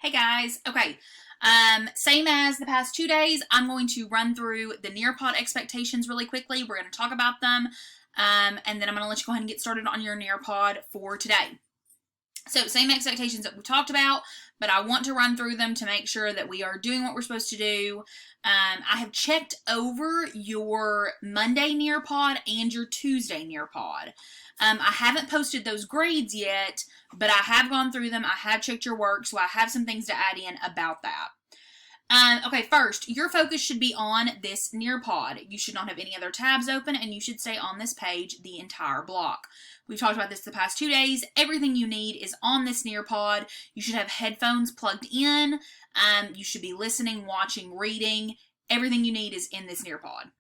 Hey guys, okay, same as the past 2 days, I'm going to run through the Nearpod expectations really quickly. We're going to talk about them, and then I'm going to let you go ahead and get started on your Nearpod for today. So same expectations that we talked about, but I want to run through them to make sure that we are doing what we're supposed to do. I have checked over your Monday Nearpod and your Tuesday Nearpod. I haven't posted those grades yet, but I have gone through them. I have checked your work, so I have some things to add in about that. Okay, first, your focus should be on this Nearpod. You should not have any other tabs open, and you should stay on this page the entire block. We've talked about this the past 2 days. Everything you need is on this Nearpod. You should have headphones plugged in. You should be listening, watching, reading. Everything you need is in this Nearpod.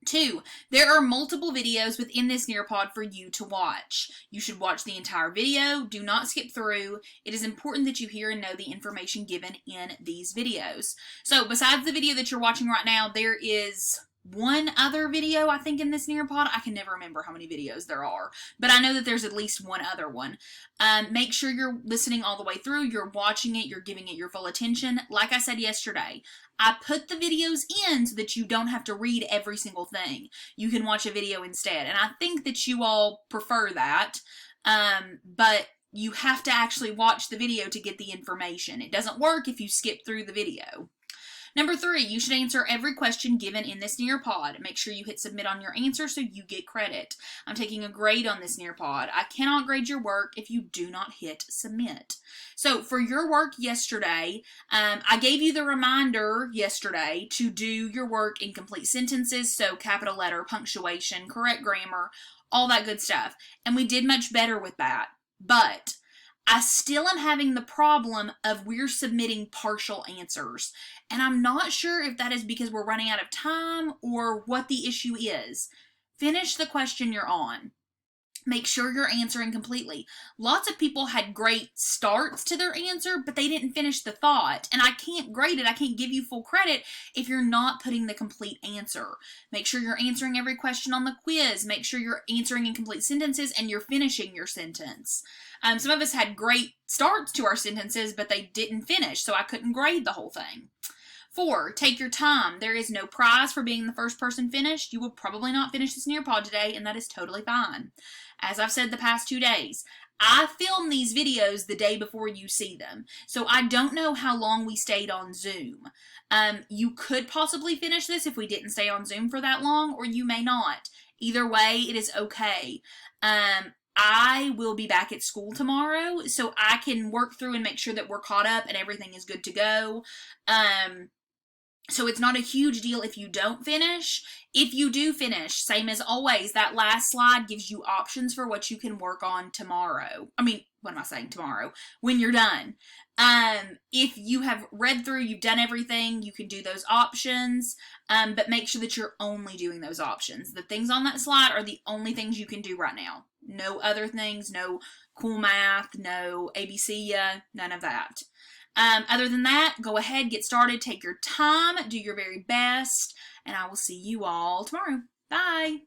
2, there are multiple videos within this Nearpod for you to watch. You should watch the entire video. Do not skip through. It is important that you hear and know the information given in these videos. So besides the video that you're watching right now, there is one other video, I think, in this Nearpod. I can never remember how many videos there are, but I know that there's at least one other one. Make sure you're listening all the way through, you're watching it, you're giving it your full attention. Like I said yesterday, I put the videos in so that you don't have to read every single thing. You can watch a video instead, and I think that you all prefer that, but you have to actually watch the video to get the information. It doesn't work if you skip through the video. Number 3, you should answer every question given in this Nearpod. Make sure you hit submit on your answer so you get credit. I'm taking a grade on this Nearpod. I cannot grade your work if you do not hit submit. So for your work yesterday, I gave you the reminder yesterday to do your work in complete sentences, so capital letter, punctuation, correct grammar, all that good stuff. And we did much better with that. But I still am having the problem of we're submitting partial answers. And I'm not sure if that is because we're running out of time or what the issue is. Finish the question you're on. Make sure you're answering completely. Lots of people had great starts to their answer, but they didn't finish the thought. And I can't grade it. I can't give you full credit if you're not putting the complete answer. Make sure you're answering every question on the quiz. Make sure you're answering in complete sentences and you're finishing your sentence. Some of us had great starts to our sentences, but they didn't finish, so I couldn't grade the whole thing. 4, take your time. There is no prize for being the first person finished. You will probably not finish this Nearpod today, and that is totally fine. As I've said the past 2 days, I film these videos the day before you see them, so I don't know how long we stayed on Zoom. You could possibly finish this if we didn't stay on Zoom for that long, or you may not. Either way, it is okay. I will be back at school tomorrow, so I can work through and make sure that we're caught up and everything is good to go. So it's not a huge deal if you don't finish. If you do finish, same as always, that last slide gives you options for what you can work on tomorrow. I mean, what am I saying tomorrow? When you're done. If you have read through, you've done everything, you can do those options, but make sure that you're only doing those options. The things on that slide are the only things you can do right now. No other things, no cool math, no ABC, none of that. Other than that, go ahead, get started, take your time, do your very best, and I will see you all tomorrow. Bye!